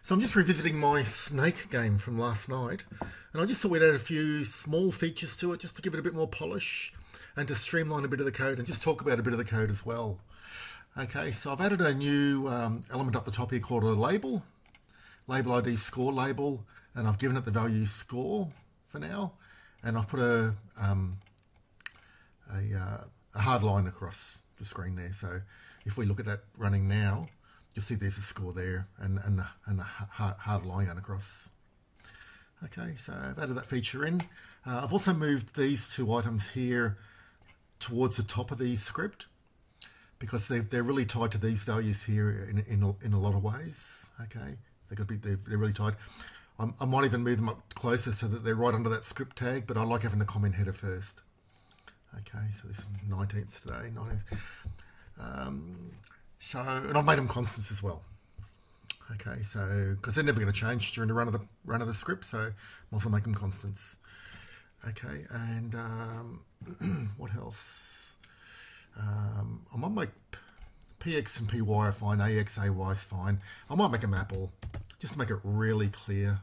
So I'm just revisiting my snake game from last night, and I just thought we'd add a few small features to it just to give it a bit more polish and to streamline a bit of the code and just talk about a bit of the code as well. Okay, so I've added a new element up the top here called a label ID score label, and I've given it the value score for now, and I've put a hard line across the screen there. So if we look at that running now, you'll see there's a score there and a hard line going across. Okay, so I've added that feature in. I've also moved these two items here towards the top of the script because they're really tied to these values here in a lot of ways. Okay, they're really tied. I might even move them up closer so that they're right under that script tag, but I like having the comment header first. Okay, so this is 19th today, 19th. And I've made them constants as well. Okay, so because they're never going to change during the run of the script, so I'll also make them constants. Okay, and what else? I might make px and py are fine, ax, ay is fine. I might make them apple, just to make it really clear.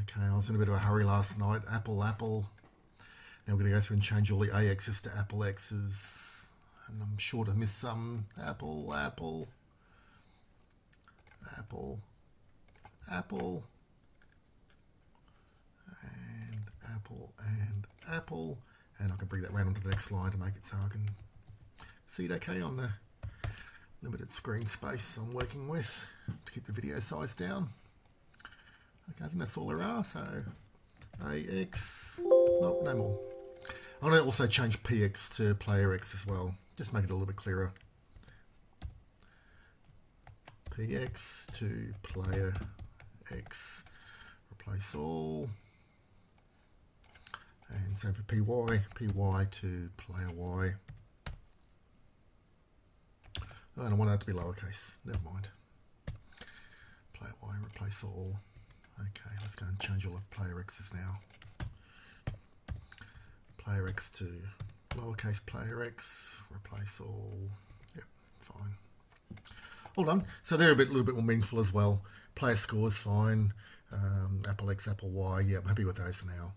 Okay, I was in a bit of a hurry last night. Apple. Now we're going to go through and change all the ax's to apple x's. And I'm sure to miss some. Apple, and apple, and I can bring that round onto the next slide to make it so I can see it okay on the limited screen space I'm working with to keep the video size down. Okay, I think that's all there are. So AX, no more. I'm going to also change PX to player X as well, just make it a little bit clearer. PX to player X, replace all. And same for PY to player Y. Oh, and I want that to be lowercase, never mind. Player Y, replace all. Okay, let's go and change all the player X's now. Player X to lowercase player X, replace all. Yep, fine. All done. So they're a little bit more meaningful as well. Player score is fine. Apple X, Apple Y. Yeah, I'm happy with those now.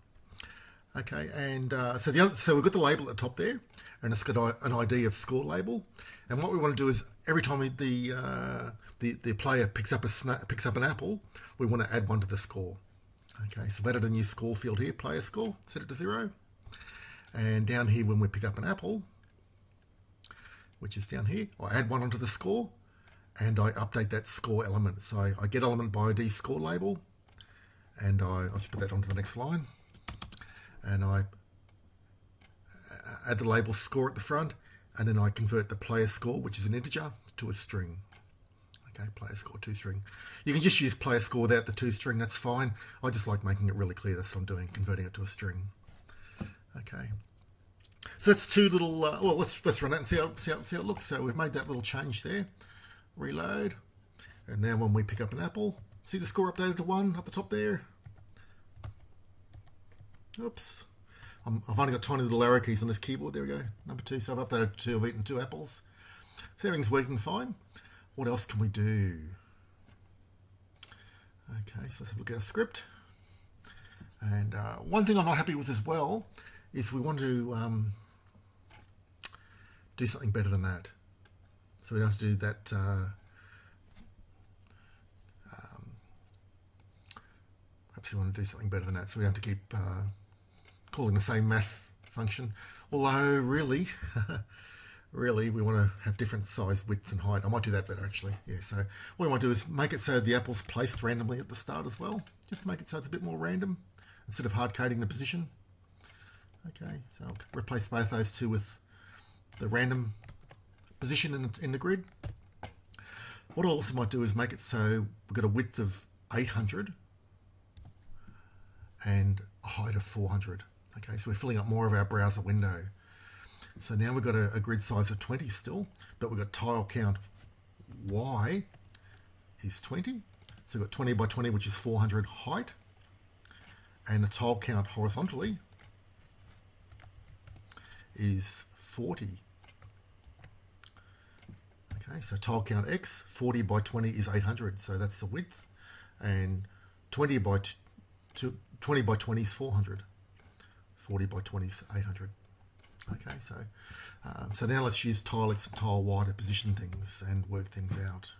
Okay, and so we've got the label at the top there, and it's got an ID of score label. And what we want to do is every time the player picks up an apple, we want to add one to the score. Okay, so I've added a new score field here, player score, set it to 0. And down here, when we pick up an apple, which is down here, I add one onto the score, and I update that score element. So I get element by ID score label, and I'll just put that onto the next line. And I add the label score at the front, and then I convert the player score, which is an integer, to a string. Okay, player score to string. You can just use player score without the to string, that's fine. I just like making it really clear that's what I'm doing, converting it to a string. Okay, so that's two little. Well, let's run that and see how it looks. So we've made that little change there. Reload, and now when we pick up an apple, see the score updated to 1 up the top there. Oops, I've only got tiny little arrow keys on this keyboard. There we go, number 2. So I've updated 2. I've eaten 2 apples. So everything's working fine. What else can we do? Okay, so let's have a look at our script. And one thing I'm not happy with as well is we want to do something better than that. So we don't have to do that. Perhaps we want to do something better than that. So we don't have to keep calling the same math function. Although really, really we want to have different size, width and height. I might do that better actually. Yeah, so what we want to do is make it so the apple's placed randomly at the start as well. Just to make it so it's a bit more random instead of hard coding the position. Okay, so I'll replace both those two with the random position in the grid. What I also might do is make it so we've got a width of 800 and a height of 400. Okay, so we're filling up more of our browser window. So now we've got a grid size of 20 still, but we've got tile count Y is 20. So we've got 20 by 20, which is 400 height, and the tile count horizontally is 40. Okay, so tile count X, 40 by 20 is 800, so that's the width. and 20 by 20 by 20 is 400. 40 by 20 is 800. Okay, so now let's use tile X and tile Y to position things and work things out.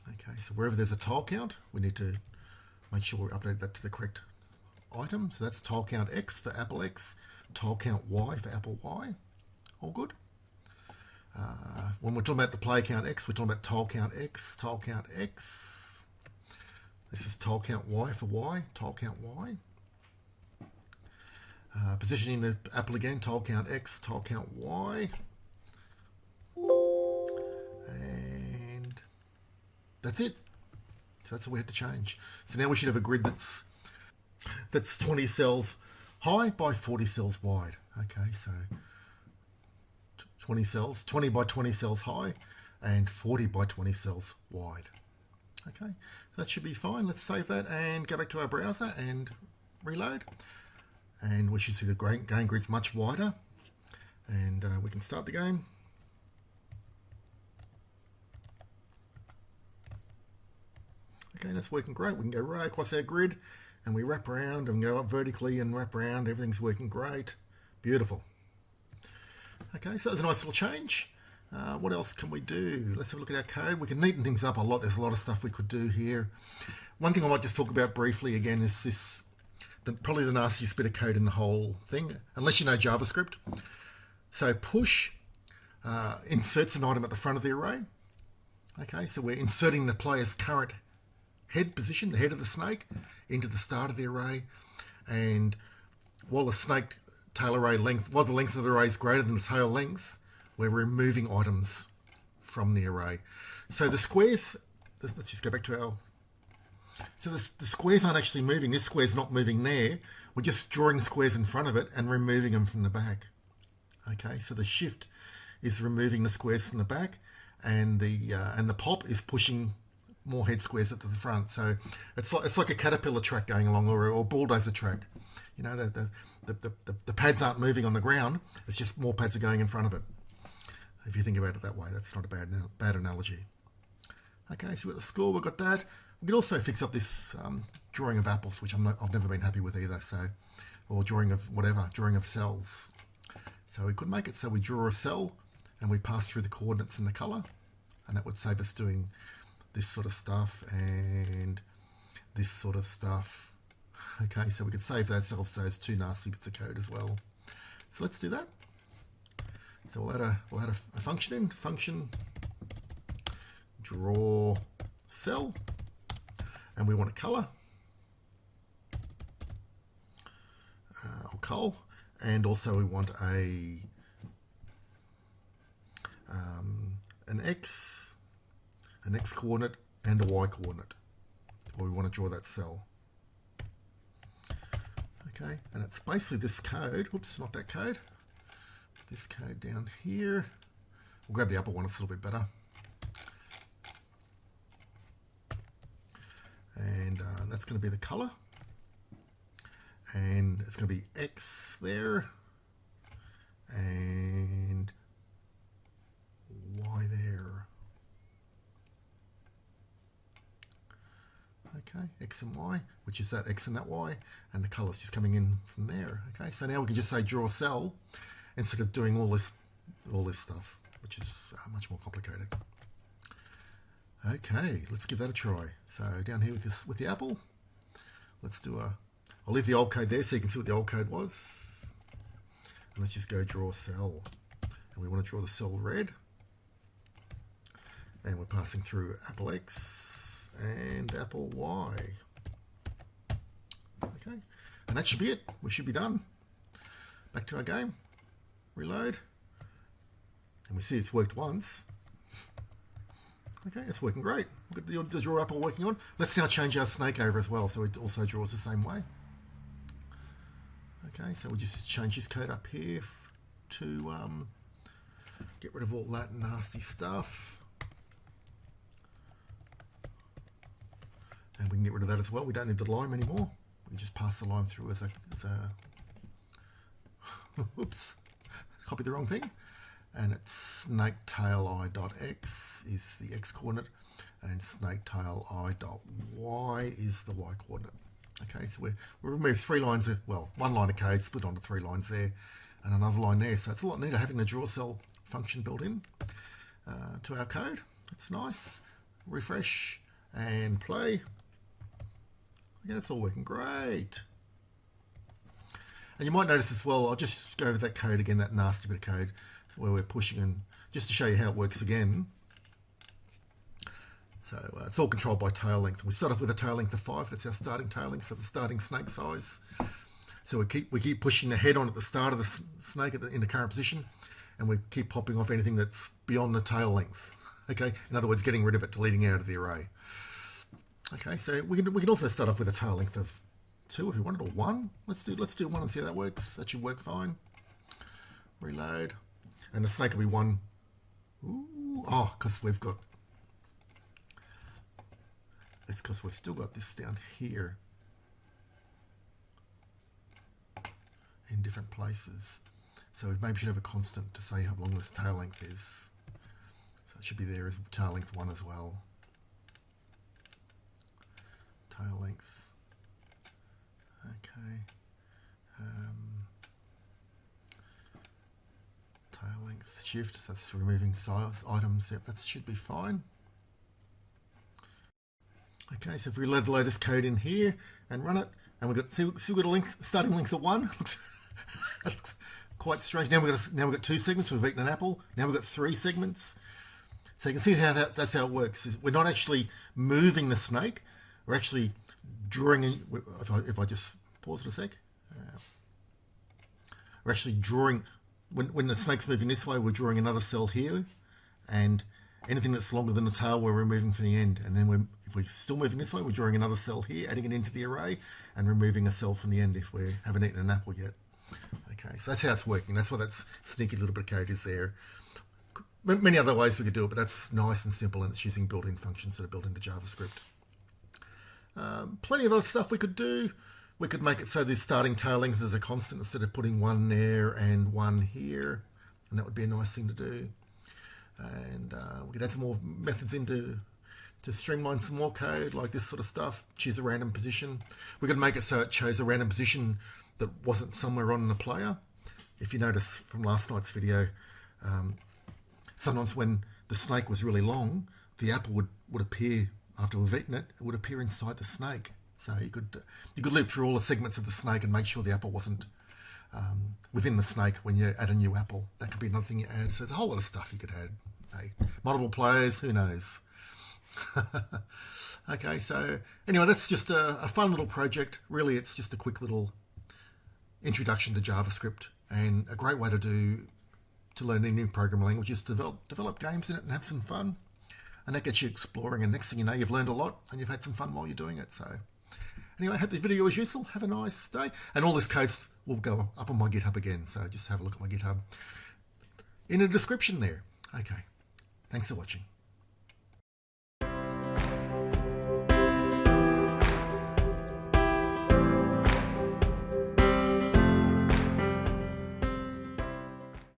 Okay, so wherever there's a tile count, we need to make sure we update that to the correct item. So that's tile count X for Apple X, tile count Y for Apple Y. All good. When we're talking about the play count X, we're talking about tile count X, tile count X. This is tile count Y for Y, tile count Y. Positioning the apple again, tile count X, tile count Y. And that's it. So that's all we had to change. So now we should have a grid that's 20 cells high by 40 cells wide. Okay, so 20 cells, 20 by 20 cells high and 40 by 20 cells wide. Okay, that should be fine. Let's save that and go back to our browser and reload. And we should see the game grid's much wider. And we can start the game. Okay, that's working great. We can go right across our grid and we wrap around and go up vertically and wrap around. Everything's working great. Beautiful. Okay, so there's a nice little change. What else can we do? Let's have a look at our code. We can neaten things up a lot. There's a lot of stuff we could do here. One thing I might just talk about briefly again is this, probably the nastiest bit of code in the whole thing, unless you know JavaScript. So push inserts an item at the front of the array. Okay, so we're inserting the player's current head position, the head of the snake, into the start of the array. And while the snake tail array length, while the length of the array is greater than the tail length, we're removing items from the array. So the squares, let's just go back to our, so the squares aren't actually moving. This square's not moving there. We're just drawing squares in front of it and removing them from the back. Okay, so the shift is removing the squares from the back, and the pop is pushing more head squares at the front. So it's like a caterpillar track going along, or a bulldozer track. You know, the pads aren't moving on the ground. It's just more pads are going in front of it. If you think about it that way, that's not a bad analogy. Okay, so with the score, we've got that. We can also fix up this drawing of apples, which I've never been happy with either. So, or drawing of whatever, drawing of cells. So we could make it so we draw a cell and we pass through the coordinates and the color, and that would save us doing this sort of stuff and this sort of stuff. Okay, so we could save those cells to those two nasty bits of code as well. So let's do that. So we'll add a function in, function draw cell, and we want a color, or col, and also we want an x coordinate and a y coordinate, or we want to draw that cell. Okay, and it's basically this code. Whoops, not that code. This code down here. We'll grab the upper one, it's a little bit better. And that's going to be the color. And it's going to be X there. And Y there. Okay, X and Y, which is that X and that Y. And the color's just coming in from there. Okay, so now we can just say draw cell instead of doing all this stuff, which is much more complicated. Okay, let's give that a try. So down here with the apple, let's do I'll leave the old code there so you can see what the old code was. And let's just go draw cell. And we want to draw the cell red. And we're passing through apple X and apple Y. Okay, and that should be it. We should be done. Back to our game. Reload. And we see it's worked once. Okay, it's working great. We've got the draw apple working on. Let's now change our snake over as well, so it also draws the same way. Okay, so we just change this code up here to get rid of all that nasty stuff. And we can get rid of that as well. We don't need the lime anymore. We can just pass the lime through as a oops, copied the wrong thing. And it's snake tail I dot x is the x coordinate, and snake tail I dot y is the y coordinate. Okay, so we removed 3 lines of, well, 1 line of code split onto 3 lines there and another line there. So it's a lot neater having the draw cell function built in to our code. That's nice. Refresh and play. Yeah, it's all working great. And you might notice as well, I'll just go over that code again, that nasty bit of code where we're pushing, and just to show you how it works again. So it's all controlled by tail length. We start off with a tail length of 5. That's our starting tail length, so the starting snake size. So we keep pushing the head on at the start of the snake in the current position, and we keep popping off anything that's beyond the tail length. Okay, in other words, getting rid of it, deleting it out of the array. Okay, so we can also start off with a tail length of 2 if we wanted, or 1. Let's do 1 and see how that works. That should work fine. Reload, and the snake will be 1. Ooh, oh, because we've got. It's because we've still got this down here in different places. So we maybe should have a constant to say how long this tail length is. So it should be there as tail length 1 as well. Tail length. Okay. Tail length shift, so that's removing size items. Yep, that should be fine. Okay, so if we load this code in here and run it, and we've got we've got a starting length of 1. Looks quite strange. Now we've got 2 segments. We've eaten an apple. Now we've got 3 segments. So you can see how that's how it works. We're not actually moving the snake. We're actually drawing in. If I just pause it a sec, we're actually drawing. When the snake's moving this way, we're drawing another cell here, and anything that's longer than the tail, we're removing from the end. And then if we're still moving this way, we're drawing another cell here, adding it into the array, and removing a cell from the end if we haven't eaten an apple yet. Okay, so that's how it's working. That's why that sneaky little bit of code is there. Many other ways we could do it, but that's nice and simple, and it's using built-in functions that are built into JavaScript. Plenty of other stuff we could do. We could make it so the starting tail length is a constant instead of putting 1 there and 1 here, and that would be a nice thing to do. And we could add some more methods to streamline some more code, like this sort of stuff. Choose a random position. We could make it so it chose a random position that wasn't somewhere on the player. If you notice from last night's video, sometimes when the snake was really long, the apple would appear after we've eaten it. It would appear inside the snake. So you could loop through all the segments of the snake and make sure the apple wasn't within the snake when you add a new apple. That could be another thing you add. So there's a whole lot of stuff you could add. Hey, multiple players, who knows? Okay, so anyway, that's just a fun little project. Really, it's just a quick little introduction to JavaScript, and a great way to learn a new programming language is to develop games in it and have some fun. And that gets you exploring, and next thing you know, you've learned a lot and you've had some fun while you're doing it. So anyway, I hope the video was useful. Have a nice day. And all this code will go up on my GitHub again, so just have a look at my GitHub in the description there. Okay, thanks for watching.